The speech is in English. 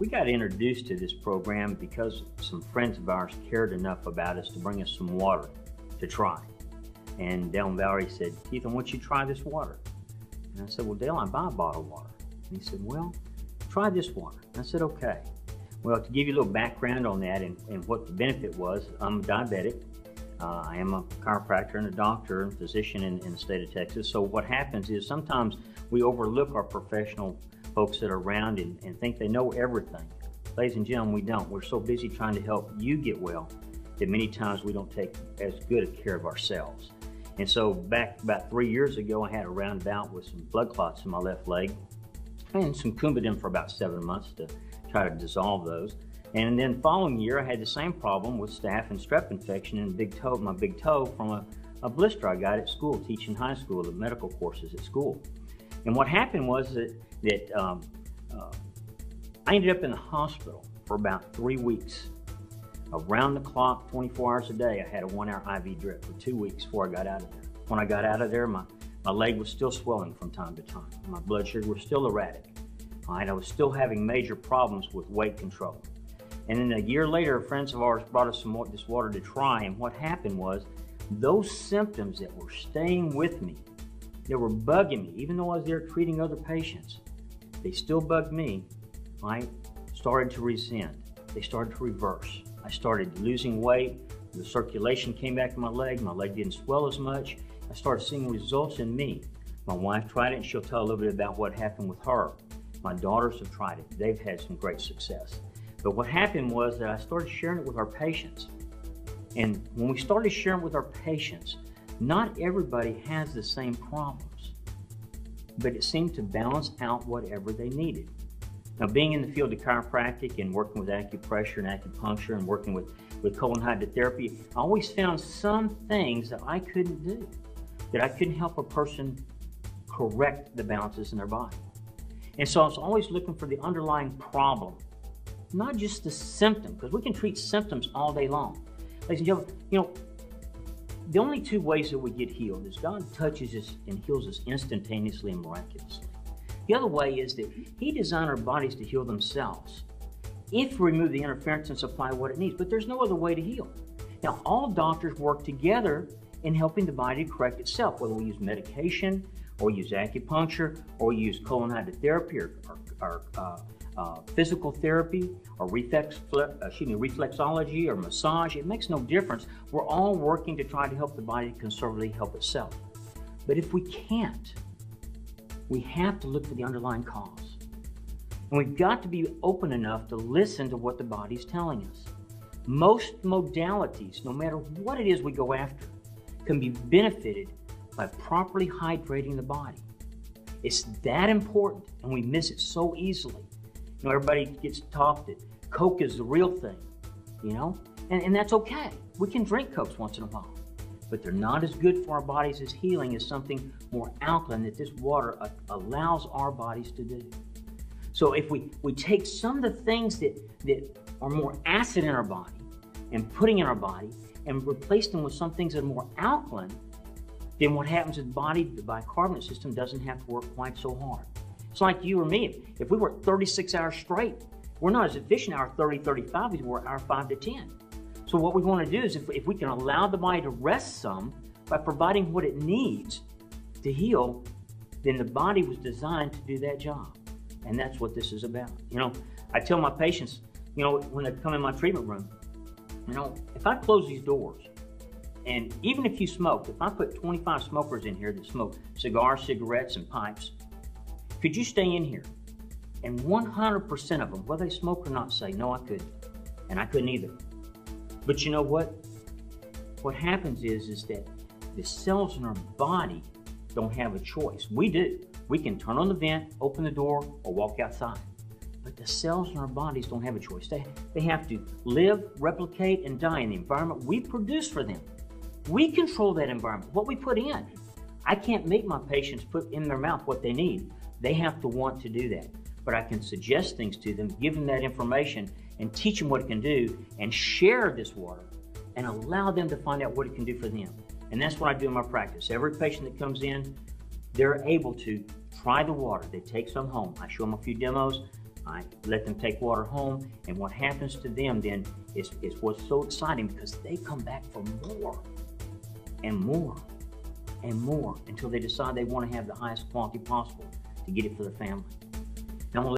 We got introduced to this program because some friends of ours cared enough about us to bring us some water to try. And Dale and Valerie said, "Keith, I want you to try this water." And I said, "Well, Dale, I buy a bottle of water." And he said, "Well, try this water." And I said, "Okay." Well, to give you a little background on that and what the benefit was, I'm a diabetic. I am a chiropractor and a doctor and physician in the state of Texas. So what happens is sometimes we overlook our professional folks that are around and think they know everything. Ladies and gentlemen, we don't. We're so busy trying to help you get well that many times we don't take as good a care of ourselves. And so back about 3 years ago, I had a roundabout with some blood clots in my left leg and some Coumadin for about 7 months to try to dissolve those. And then following year, I had the same problem with staph and strep infection in my big toe from a blister I got at school, teaching high school, the medical courses at school. And what happened was that I ended up in the hospital for about 3 weeks. Around the clock, 24 hours a day, I had a 1-hour IV drip for 2 weeks before I got out of there. When I got out of there, my leg was still swelling from time to time. My blood sugar was still erratic. And I was still having major problems with weight control. And then a year later, friends of ours brought us this water to try, and what happened was those symptoms that were staying with me, they were bugging me, even though I was there treating other patients, they still bugged me, right? Started to rescind. They started to reverse. I started losing weight. The circulation came back to my leg didn't swell as much. I started seeing results in me. My wife tried it, and she'll tell a little bit about what happened with her. My daughters have tried it. They've had some great success. But what happened was that I started sharing it with our patients. And when we started sharing with our patients, not everybody has the same problems, but it seemed to balance out whatever they needed. Now, being in the field of chiropractic and working with acupressure and acupuncture and working with colon hydrotherapy, I always found some things that I couldn't do, that I couldn't help a person correct the balances in their body. And so I was always looking for the underlying problem, not just the symptom, because we can treat symptoms all day long. Ladies and gentlemen, the only two ways that we get healed is God touches us and heals us instantaneously and miraculously. The other way is that He designed our bodies to heal themselves if we remove the interference and supply what it needs, but there's no other way to heal. Now, all doctors work together in helping the body correct itself, whether we use medication or use acupuncture or use colon hydrotherapy or physical therapy or reflexology or massage. It makes no difference. We're all working to try to help the body conservatively help itself. But if we can't, we have to look for the underlying cause. And we've got to be open enough to listen to what the body's telling us. Most modalities, no matter what it is we go after, can be benefited by properly hydrating the body. It's that important, and we miss it so easily. Everybody gets taught that Coke is the real thing, and that's okay. We can drink Cokes once in a while, but they're not as good for our bodies as healing as something more alkaline that this water allows our bodies to do. So if we take some of the things that are more acid in our body and putting in our body and replace them with some things that are more alkaline, then what happens is the bicarbonate system doesn't have to work quite so hard. It's like you or me. If we work 36 hours straight, we're not as efficient hour 30, 35 as we were hour 5 to 10. So what we want to do is if we can allow the body to rest some by providing what it needs to heal, then the body was designed to do that job. And that's what this is about. I tell my patients, when they come in my treatment room, if I close these doors, and even if you smoke, if I put 25 smokers in here that smoke cigars, cigarettes, and pipes, could you stay in here? And 100% of them, whether they smoke or not, say, "No, I couldn't." And I couldn't either. But you know what? What happens is that the cells in our body don't have a choice. We do. We can turn on the vent, open the door, or walk outside. But the cells in our bodies don't have a choice. They have to live, replicate, and die in the environment we produce for them. We control that environment, what we put in. I can't make my patients put in their mouth what they need. They have to want to do that. But I can suggest things to them, give them that information, and teach them what it can do, and share this water, and allow them to find out what it can do for them. And that's what I do in my practice. Every patient that comes in, they're able to try the water. They take some home. I show them a few demos. I let them take water home, and what happens to them then is what's so exciting, because they come back for more and more and more until they decide they want to have the highest quality possible to get it for the family.